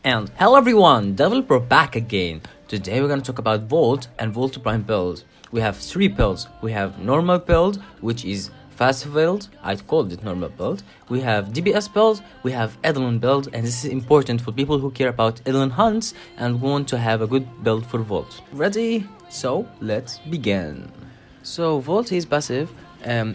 And hello everyone, Developer back again. Today we're gonna talk about Volt and Volt to Prime builds. We have three builds. We have normal build, which is fast build. I called it normal build. We have DPS build, we have Edilion build, and this is important for people who care about Edilion hunts and want to have a good build for Volt. Ready? So let's begin. So Volt is passive.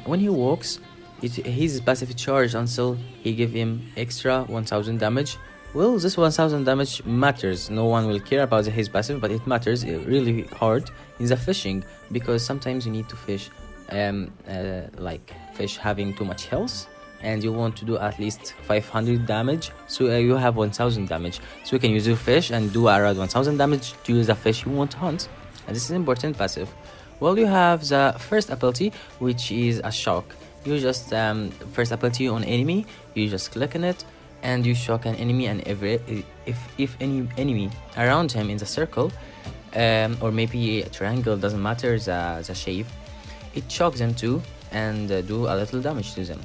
When he walks, his passive charge until he give him extra 1000 damage. Well, this 1000 damage matters. No one will care about his passive, but it matters really hard in the fishing, because sometimes you need to fish like fish having too much health, and you want to do at least 500 damage, so you have 1000 damage, so you can use your fish and do around 1000 damage to use the fish you want to hunt. And this is important passive. Well, you have the first ability, which is a shock. You just first ability on enemy, you just click on it and you shock an enemy, and if any enemy around him in the circle or maybe a triangle, doesn't matter the shape, it shocks them too and do a little damage to them.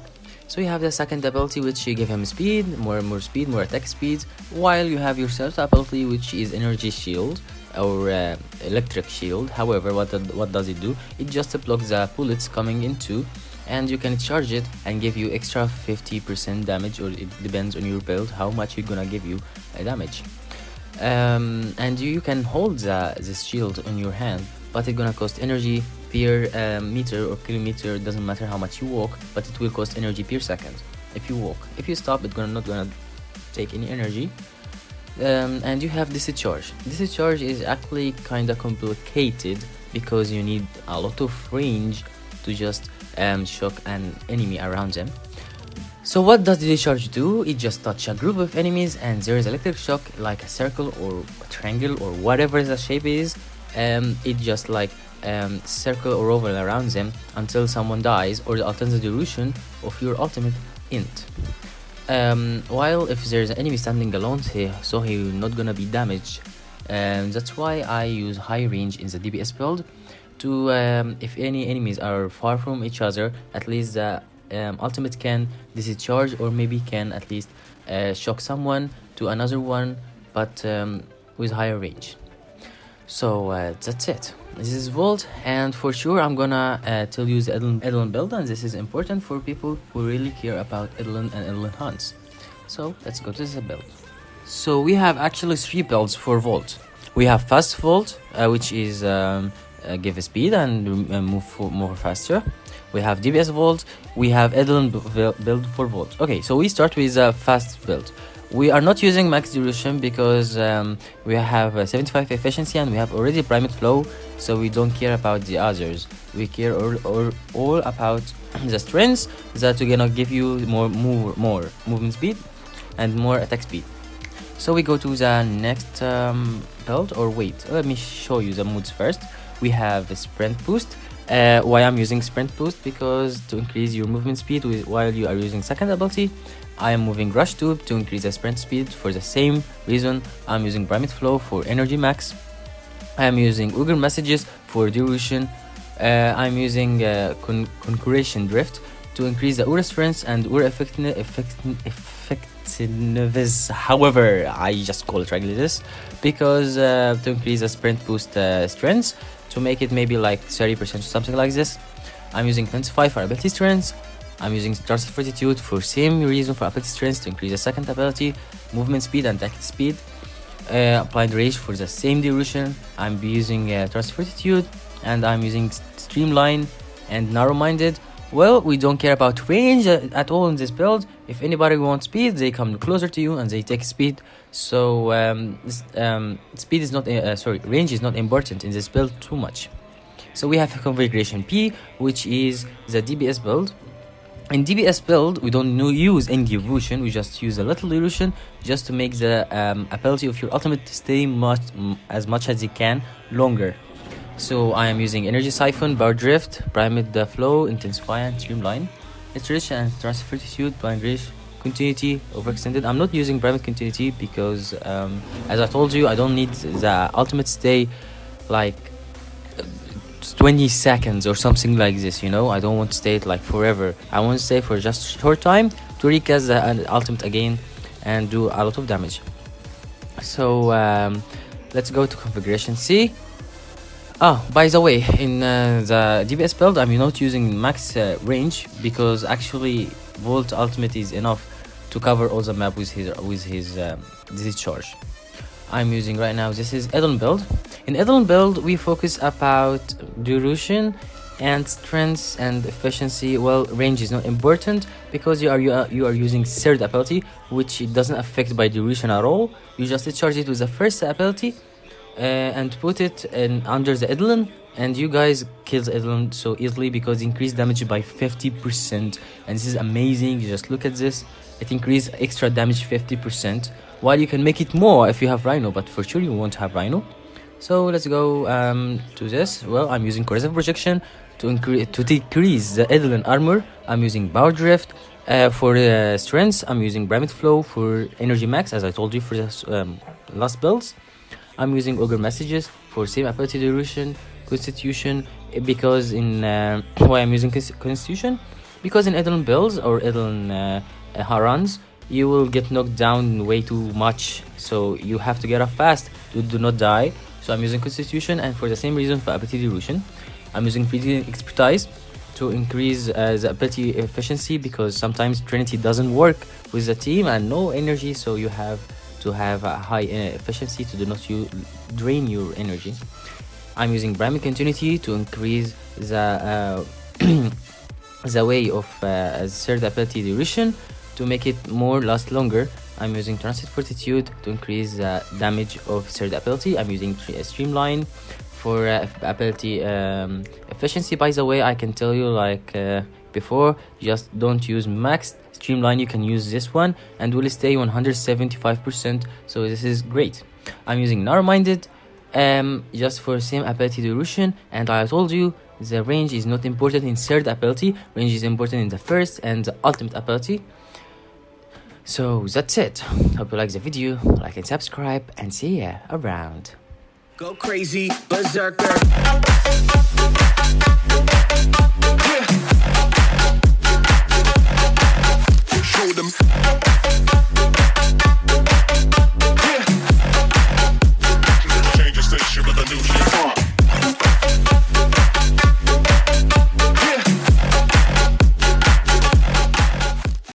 So you have the second ability, which you give him speed, more speed, more attack speed, while you have your third ability, which is energy shield or electric shield. However, what does it do? It just blocks the bullets coming into, and you can charge it and give you extra 50% damage, or it depends on your build how much you're gonna give you damage. And you can hold this shield on your hand, but it's gonna cost energy per meter or kilometer. Doesn't matter how much you walk, but it will cost energy per second if you walk. If you stop, it's not gonna take any energy. And you have discharge. Discharge is actually kind of complicated because you need a lot of range to just shock an enemy around them. So what does the discharge do? It just touch a group of enemies and there is electric shock, like a circle or a triangle or whatever the shape is. It just like circle or oval around them until someone dies, or the alternative duration of your ultimate end. While if there's an enemy standing alone here, so he's not gonna be damaged. That's why I use high range in the DPS build to if any enemies are far from each other, at least the ultimate can discharge, or maybe can at least shock someone to another one, but with higher range. So that's it. This is Volt, and for sure I'm gonna tell you the Edilion build, and this is important for people who really care about Edilion and Edilion hunts. So let's go to the build. So we have actually three builds for Volt. We have fast Volt, which is give speed and move more faster. We have DPS Volt. We have Edilion build for Volt. Okay, so we start with a fast build. We are not using max duration because we have 75 efficiency and we have already primate flow, so we don't care about the others. We care all about the strengths that are gonna give you more movement speed and more attack speed. So we go to the next build, or wait, let me show you the modes first. We have a sprint boost. Why I'm using sprint boost? Because to increase your movement speed while you are using second ability. I am moving rush tube to increase the sprint speed. For the same reason, I'm using primate flow for energy max. I am using Uger messages for duration. I'm using concurration drift to increase the aura strength and aura effectiveness. However, I just call it regular this because to increase the sprint boost strength, to make it maybe like 30% or something like this. I'm using 25 for ability strength. I'm using Transfer Fortitude for same reason for ability strength to increase the second ability, movement speed and attack speed. Applied rage for the same duration. I'm using Transfer Fortitude, and I'm using Streamline and Narrow-Minded. Well, we don't care about range at all in this build. If anybody wants speed, they come closer to you and they take speed. So speed is not range is not important in this build too much. So we have configuration P, which is the DPS build. In DPS build, we don't use any devotion, we just use a little devotion just to make the ability of your ultimate stay as much as it can longer. So I am using energy siphon, bar drift, primate flow, intensify and streamline, iteration and transfer fortitude, blind rage, continuity, overextended. I'm not using primate continuity because as I told you, I don't need the ultimate stay like 20 seconds or something like this, you know. I don't want to stay it like forever. I want to stay for just a short time to recast the ultimate again and do a lot of damage. So let's go to configuration C. Oh, by the way, in the DPS build, I'm not using max range because actually Volt Ultimate is enough to cover all the map with his discharge. I'm using right now, this is Edilion build. In Edilion build, we focus about duration and strength and efficiency. Well, range is not important because you are using third ability, which it doesn't affect by duration at all. You just discharge it with the first ability and put it in under the Edilion, and you guys kill the Edilion so easily because it increased damage by 50%, and this is amazing. You just look at this, it increased extra damage 50%, while you can make it more if you have Rhino, but for sure you won't have Rhino. So let's go to this. Well, I'm using corrosive projection to decrease the Edilion armor. I'm using Power Drift for strength. I'm using Bramit Flow for energy max, as I told you for the last builds. I'm using Ogre Messages for same ability duration, Constitution, because in why I'm using Constitution, because in Edilion builds or Edilion runs, you will get knocked down way too much, so you have to get up fast to do not die. So I'm using Constitution, and for the same reason for ability duration, I'm using Freezing Expertise to increase the ability efficiency, because sometimes Trinity doesn't work with the team and no energy, so you have to have a high efficiency to do not drain your energy. I'm using Bramit Continuity to increase the the way of third ability duration to make it more last longer. I'm using Transit Fortitude to increase the damage of third ability. I'm using Streamline for ability efficiency. By the way, I can tell you, like before, just don't use max Streamline. You can use this one and will stay 175%, so this is great. I'm using Narrow-Minded just for same ability duration, and I told you the range is not important in third ability, range is important in the first and the ultimate ability. So that's it. Hope you like the video, like and subscribe, and see ya around. Go crazy, berserker.